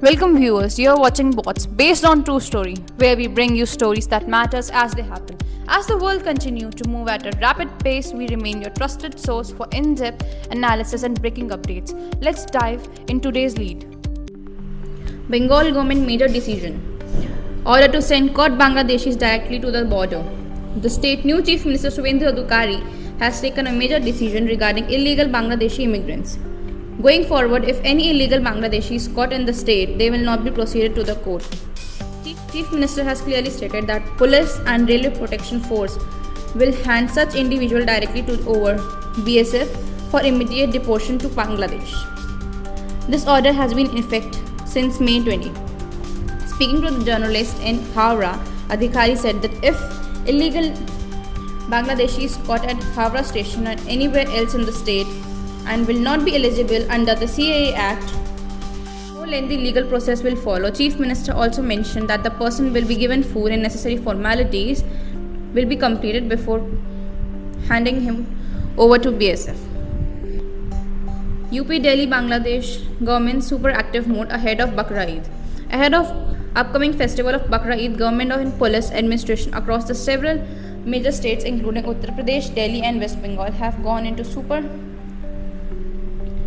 Welcome viewers, you're watching Bots based on true story, where we bring you stories that matters as they happen. As the world continues to move at a rapid pace, we remain your trusted source for in-depth analysis and breaking updates. Let's dive in today's lead. Bengal government major decision. Order to send caught Bangladeshis directly to the border. The state new Chief Minister Subendhu Adhikari has taken a major decision regarding illegal Bangladeshi immigrants. Going forward, if any illegal Bangladeshi is caught in the state, they will not be proceeded to the court. Chief Minister has clearly stated that Police and Railway Protection Force will hand such individual directly to over BSF for immediate deportation to Bangladesh. This order has been in effect since May 20. Speaking to the journalist in Howrah, Adhikari said that if illegal Bangladeshi is caught at Howrah station or anywhere else in the state, and will not be eligible under the CAA Act, no lengthy legal process will follow. Chief Minister also mentioned that the person will be given food and necessary formalities will be completed before handing him over to BSF. UP Delhi Bangladesh government super active mode ahead of Bakra Eid. Ahead of upcoming festival of Bakra Eid, government and police administration across the several major states including Uttar Pradesh, Delhi and West Bengal have gone into super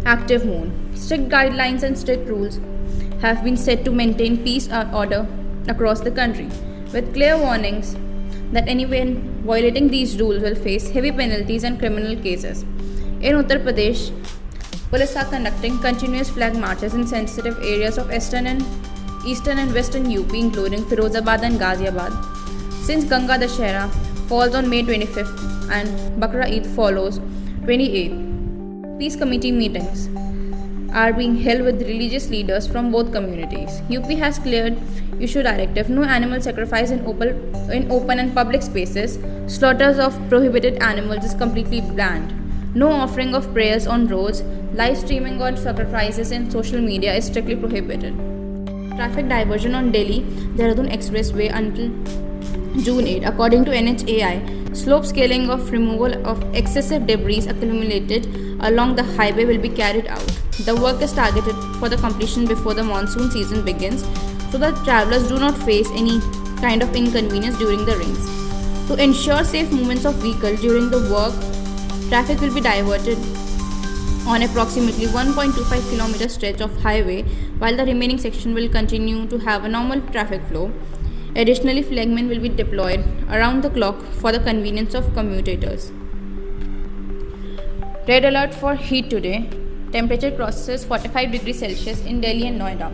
active mode. Strict guidelines and strict rules have been set to maintain peace and order across the country, with clear warnings that anyone violating these rules will face heavy penalties and criminal cases. In Uttar Pradesh, police are conducting continuous flag marches in sensitive areas of eastern and western UP, including Firozabad and Ghaziabad. Since Ganga Dashera falls on May 25th and Bakra Eid follows 28th, peace committee meetings are being held with religious leaders from both communities. UP has cleared issue directive: no animal sacrifice in open and public spaces. Slaughters of prohibited animals is completely banned. No offering of prayers on roads. Live streaming of sacrifices in social media is strictly prohibited. Traffic diversion on Delhi-Dehradun Expressway until June 8. According to NHAI, slope scaling of removal of excessive debris accumulated along the highway will be carried out. The work is targeted for the completion before the monsoon season begins so that travelers do not face any kind of inconvenience during the rains. To ensure safe movements of vehicles during the work, traffic will be diverted on approximately 1.25 km stretch of highway, while the remaining section will continue to have a normal traffic flow. Additionally, flagmen will be deployed around the clock for the convenience of commuters. Red alert for heat today. Temperature crosses 45 degrees Celsius in Delhi and Noida.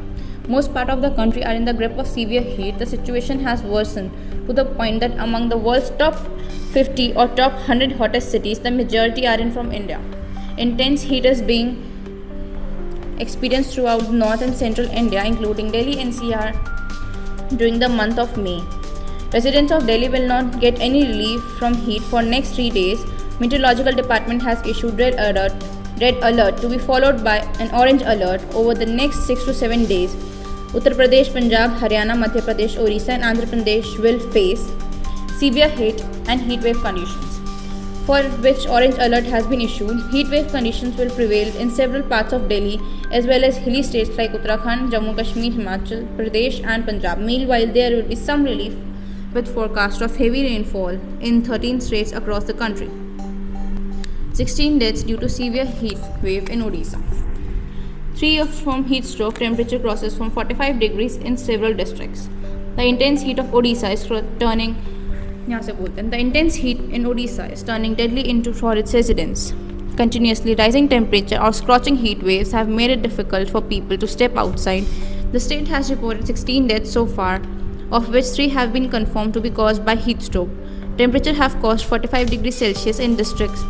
Most part of the country are in the grip of severe heat. The situation has worsened to the point that among the world's top 50 or top 100 hottest cities, the majority are from India. Intense heat is being experienced throughout north and central India, including Delhi NCR, during the month of May. Residents of Delhi will not get any relief from heat for next 3 days. Meteorological department has issued red alert to be followed by an orange alert over the next 6 to 7 days. Uttar Pradesh, Punjab, Haryana, Madhya Pradesh, Orissa and Andhra Pradesh will face severe heat and heat wave conditions, for which orange alert has been issued. Heat wave conditions will prevail in several parts of Delhi as well as hilly states like Uttarakhand, Jammu Kashmir, Himachal Pradesh and Punjab. Meanwhile, there will be some relief with forecast of heavy rainfall in 13 states across the country. 16 deaths due to severe heat wave in Odisha. 3 from heat stroke. Temperature crosses from 45 degrees in several districts. The intense heat of Odisha is turning deadly into for its residents. Continuously rising temperature or scorching heat waves have made it difficult for people to step outside. The state has reported 16 deaths so far, of which 3 have been confirmed to be caused by heat stroke. Temperature have caused 45 degrees Celsius in districts,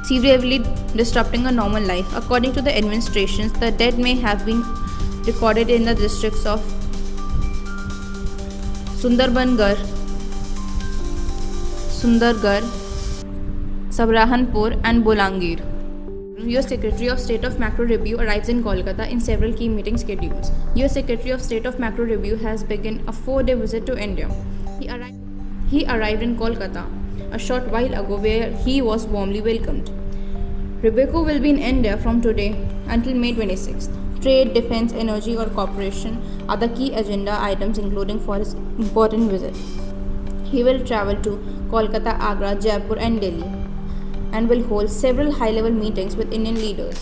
severely disrupting a normal life. According to the administrations, the dead may have been recorded in the districts of Sundargarh, Sabrahanpur and Bolangir. US Secretary of State of Macro Review arrives in Kolkata in several key meeting schedules. US Secretary of State of Macro Review has begun a 4-day visit to India. He arrived in Kolkata a short while ago, where he was warmly welcomed. Rebecca will be in India from today until May 26th. Trade, defense, energy, or cooperation are the key agenda items, including for his important visit. He will travel to Kolkata, Agra, Jaipur, and Delhi and will hold several high level meetings with Indian leaders.